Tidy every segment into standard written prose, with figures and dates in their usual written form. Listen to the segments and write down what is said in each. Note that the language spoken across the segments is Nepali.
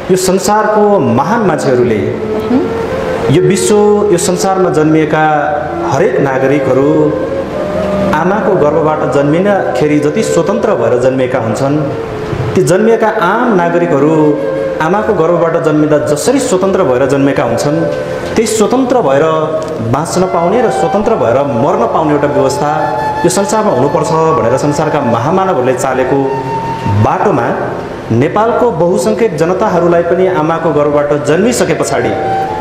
यो संसारको महान मान्छेहरूले यो विश्व यो संसारमा जन्मिएका हरेक नागरिकहरू आमाको गर्भबाट जन्मिनखेरि जति स्वतन्त्र भएर जन्मिएका हुन्छन्, ती जन्मिएका आम नागरिकहरू आमाको गर्भबाट जन्मिँदा जसरी स्वतन्त्र भएर जन्मेका हुन्छन्, त्यही स्वतन्त्र भएर बाँच्न पाउने र स्वतन्त्र भएर मर्न पाउने एउटा व्यवस्था यो संसारमा हुनुपर्छ भनेर संसारका महामानवहरूले चालेको बाटोमा नेपालको बहुसंख्यक जनताहरूलाई पनि आमाको गर्भबाट जन्मिसके पछाडि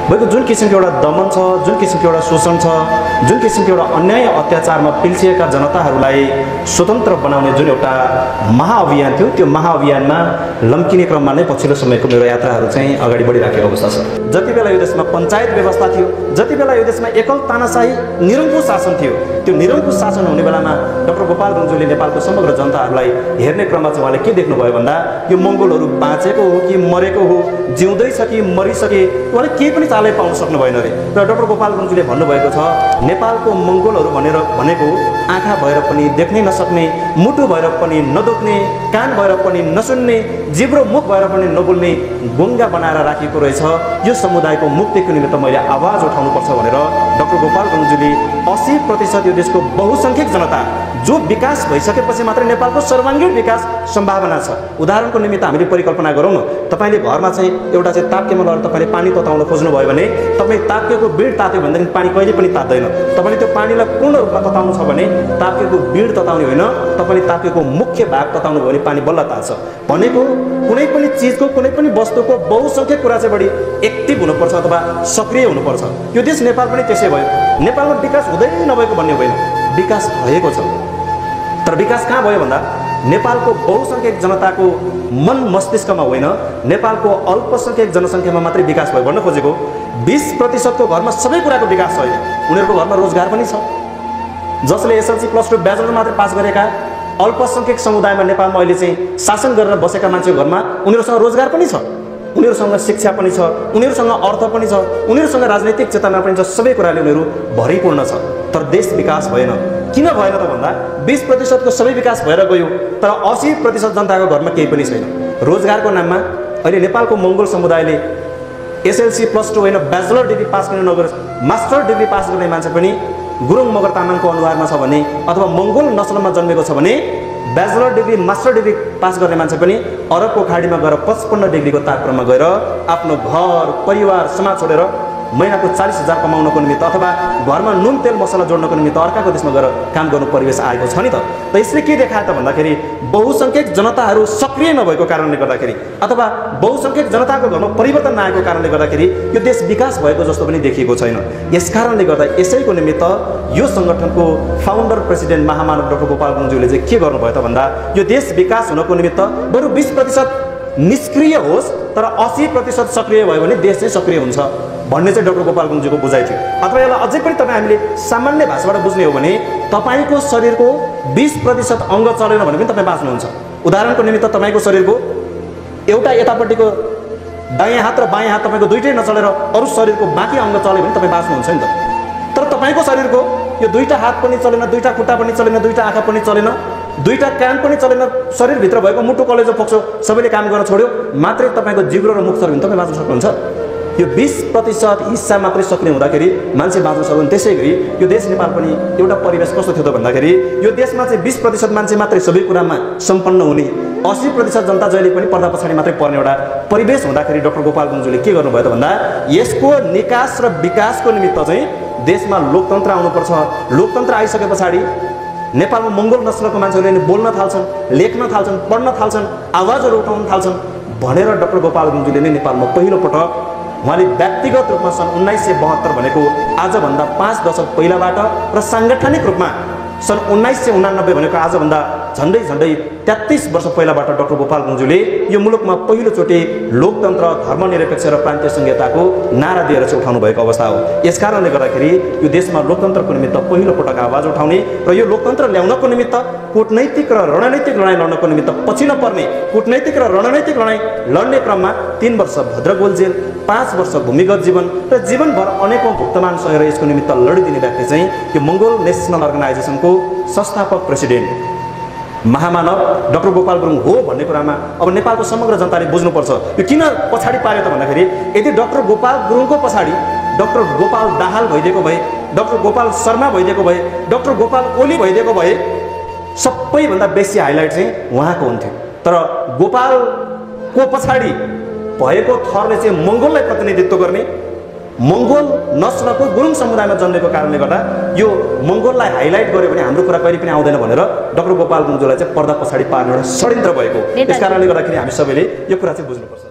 भएको जुन किसिमको एउटा दमन छ, जुन किसिमको एउटा शोषण छ, जुन किसिमको एउटा अन्याय अत्याचारमा पिल्सिएका जनताहरूलाई स्वतन्त्र बनाउने जुन एउटा महाअभियान थियो, त्यो महाअभियानमा लम्किने क्रममा नै पछिल्लो समयको मेरो यात्राहरू चाहिँ अगाडि बढिराखेको अवस्था छ। जति बेला यो देशमा पञ्चायत व्यवस्था थियो, जति बेला यो देशमा एकल तानाशाही निरङ्कुश शासन थियो, त्यो निरङ्कुश शासन हुने बेलामा डाक्टर गोपाल गञ्जुले नेपालको समग्र जनताहरूलाई हेर्ने क्रममा चाहिँ उहाँले के देख्नुभयो भन्दा यो मङ्गोलहरू बाँचेको हो कि मरेको हो, जिउँदैछ कि मरिसके, उहाँले केही पनि चालै पाउन सक्नु भएन रे। र डाक्टर गोपाल गञ्जुले भन्नुभएको छ नेपालको मङ्गोलहरू भनेको आँखा भएर पनि देख्नै नसक्ने, मुटु भएर पनि नदोक्ने, कान भएर पनि नसुन्ने, जिब्रो मुख भएर पनि नबोल्ने गुङ्गा बनाएर राखेको रहेछ। यो समुदायको मुक्तिको निमित्त मैले आवाज उठाउनुपर्छ भनेर डाक्टर गोपाल गञ्जुले 80% यो देशको बहुसंख्यक जनता जो विकास भइसकेपछि मात्रै नेपालको सर्वाङ्गीण विकास सम्भावना छ। उदाहरणको निमित्त हामीले परिकल्पना गरौँ न, तपाईँले घरमा चाहिँ एउटा चाहिँ ताप्केमा लगेर तपाईँले पानी तताउन खोज्नुभयो भने तपाईँ ताप्केको बिड तात्यो भनेदेखि पानी कहिले पनि तात्दैन। तपाईँले त्यो पानीलाई पूर्ण रूपमा तताउनु छ भने ताप्केको बिड तताउने होइन, तपाईँले ताप्केको मुख्य भाग तताउनु भयो भने पानी बल्ल तात्छ। भनेको कुनै पनि चिजको, कुनै पनि वस्तुको बहुसंख्यक कुरा चाहिँ बढी एक्टिभ हुनुपर्छ अथवा सक्रिय हुनुपर्छ। यो देश नेपाल पनि त्यसै भयो। नेपालमा विकास हुँदै नभएको भन्ने होइन, विकास भएको छ। तर विकास कहाँ भयो भन्दा नेपालको बहुसंख्यक जनताको मन मस्तिष्कमा होइन, नेपालको अल्पसंख्यक जनसङ्ख्यामा मात्रै विकास भयो। भन्न खोजेको 20% को घरमा सबै कुराको विकास छ। उनीहरूको घरमा रोजगार पनि छ। जसले एसएलसी प्लस 2 ब्याचलर मात्रै पास गरेका अल्पसंख्यक समुदायमा नेपालमा अहिले चाहिँ शासन गरेर बसेका मान्छेको घरमा उनीहरूसँग रोजगार पनि छ, उनीहरूसँग शिक्षा पनि छ, उनीहरूसँग अर्थ पनि छ, उनीहरूसँग राजनैतिक चेतना पनि छ। सबै कुराले उनीहरू भरिपूर्ण छ। तर देश विकास भएन। किन भएन त भन्दा 20% को सबै विकास भएर गयो, तर 80% जनताको घरमा केही पनि छैन। रोजगारको नाममा अहिले नेपालको मङ्गोल समुदायले एसएलसी प्लस 2 होइन, ब्याचलर डिग्री पास गर्ने नगरेर मास्टर डिग्री पास गर्ने मान्छे पनि गुरुङ मगर तामाङको अनुहारमा छ भने, अथवा मङ्गोल नस्लमा जन्मेको छ भने bachelor degree master degree pass गर्ने मान्छे पनि अरबको खाडीमा गएर 55 डिग्रीको तापक्रममा गएर आफ्नो घर परिवार समाज छोडेर महिनाको 40,000 कमाउनको निमित्त अथवा घरमा नुन तेल मसला जोड्नको निमित्त अर्काको देशमा गएर काम गर्नु परिवेश आएको छ नि त। यसले के देखायो त भन्दाखेरि बहुसंख्यक जनताहरू सक्रिय नभएको कारणले गर्दाखेरि अथवा बहुसंख्यक जनताको घरमा परिवर्तन नआएको कारणले गर्दाखेरि यो देश विकास भएको जस्तो पनि देखिएको छैन। यसकारणले गर्दा यसैको निमित्त यो संगठनको फाउन्डर प्रेसिडेन्ट महामानव डाक्टर गोपाल गञ्जुले चाहिँ के गर्नुभयो त भन्दा यो देश विकास हुनको निमित्त बरु 20% निष्क्रिय होस् तर 80% सक्रिय भयो भने देश चाहिँ सक्रिय हुन्छ भन्ने चाहिँ डाक्टर गोपाल गञ्जुको बुझाइ थियो। अथवा यसलाई अझै पनि तपाईँ हामीले सामान्य भाषाबाट बुझ्ने हो भने तपाईँको शरीरको 20% अङ्ग चलेन भने पनि तपाईँ बाँच्नुहुन्छ। उदाहरणको निमित्त तपाईँको शरीरको एउटा यतापट्टिको दायाँ हात र बायाँ हात तपाईँको दुइटै नचलेर अरू शरीरको बाँकी अङ्ग चल्यो भने तपाईँ बाँच्नुहुन्छ नि त। तर तपाईँको शरीरको यो दुईटा हात पनि चलेन, दुईटा खुट्टा पनि चलेन, दुईटा आँखा पनि चलेन, दुईटा कान पनि चलेन, शरीरभित्र भएको मुटु कलेजो फोक्सो सबैले काम गर्न छोड्यो, मात्रै तपाईँको जिब्रो र मुख छ भने तपाईँ बाँच्न सक्नुहुन्छ। यो 20% हिस्सा मात्रै सक्ने हुँदाखेरि मान्छे बाँच्न सक्दैन। त्यसै गरी यो देश नेपाल पनि एउटा परिवेश कस्तो थियो त भन्दाखेरि यो देशमा चाहिँ 20% मान्छे मात्रै सबै कुरामा सम्पन्न हुने, 80% जनता जहिले पनि पर्दा पछाडि मात्रै पर्ने एउटा परिवेश हुँदाखेरि डाक्टर गोपाल गञ्जुले के गर्नुभयो त भन्दा यसको निकास र विकासको निमित्त चाहिँ देशमा लोकतन्त्र आउनुपर्छ। लोकतन्त्र आइसके पछाडि नेपालमा मङ्गोल नस्लको मान्छेहरूले बोल्न थाल्छन्, लेख्न थाल्छन्, पढ्न थाल्छन्, आवाजहरू उठाउन थाल्छन् भनेर डाक्टर गोपाल गञ्जुले नै नेपालमा पहिलो पटक उहाँले व्यक्तिगत रूपमा सन् 1972 भनेको आजभन्दा 5 दशक पहिलाबाट र साङ्गठनिक रूपमा सन् 1989 भनेको आजभन्दा झन्डै 33 वर्ष पहिलाबाट डाक्टर गोपाल गञ्जुले यो मुलुकमा पहिलोचोटि लोकतन्त्र, धर्मनिरपेक्ष र प्रान्तीय संहिताको नारा दिएर चाहिँ उठाउनु भएको अवस्था हो। यसकारणले गर्दाखेरि यो देशमा लोकतन्त्रको निमित्त पहिलो पटक आवाज उठाउने र यो लोकतन्त्र ल्याउनको निमित्त कूटनैतिक र रणनैतिक लडाइँ लड्नको निमित्त पछि नपर्ने कूटनैतिक र रणनैतिक लडाइँ लड्ने क्रममा 3 वर्ष भद्रगोल जेल, 5 वर्ष भूमिगत जीवन र जीवनभर अनेकौं भुक्तमान सहेर यसको निमित्त लडिदिने व्यक्ति चाहिँ यो मङ्गोल नेसनल अर्गनाइजेसनको संस्थापक प्रेसिडेन्ट महामानव डाक्टर गोपाल गुरुङ हो भन्ने कुरामा अब नेपालको समग्र जनताले बुझ्नुपर्छ। यो किन पछाडि पार्यो त भन्दाखेरि यदि डाक्टर गोपाल गुरुङको पछाडि डाक्टर गोपाल दाहाल भइदिएको भए, डाक्टर गोपाल शर्मा भइदिएको भए, डाक्टर गोपाल ओली भइदिएको भए सबैभन्दा बेसी हाइलाइट चाहिँ उहाँको हुन्थ्यो। तर गोपालको पछाडि भएको थरले चाहिँ मङ्गोललाई प्रतिनिधित्व गर्ने, मङ्गोल नस्लको गुरुङ समुदायमा जन्मेको कारणले गर्दा यो मङ्गोललाई हाइलाइट गर्यो भने हाम्रो कुरा कहिले पनि आउँदैन भनेर डाक्टर गोपाल गुरुङज्यूलाई चाहिँ पर्दा पछाडि पार्ने एउटा षड्यन्त्र भएको। त्यस कारणले गर्दाखेरि हामी सबैले यो कुरा चाहिँ बुझ्नुपर्छ।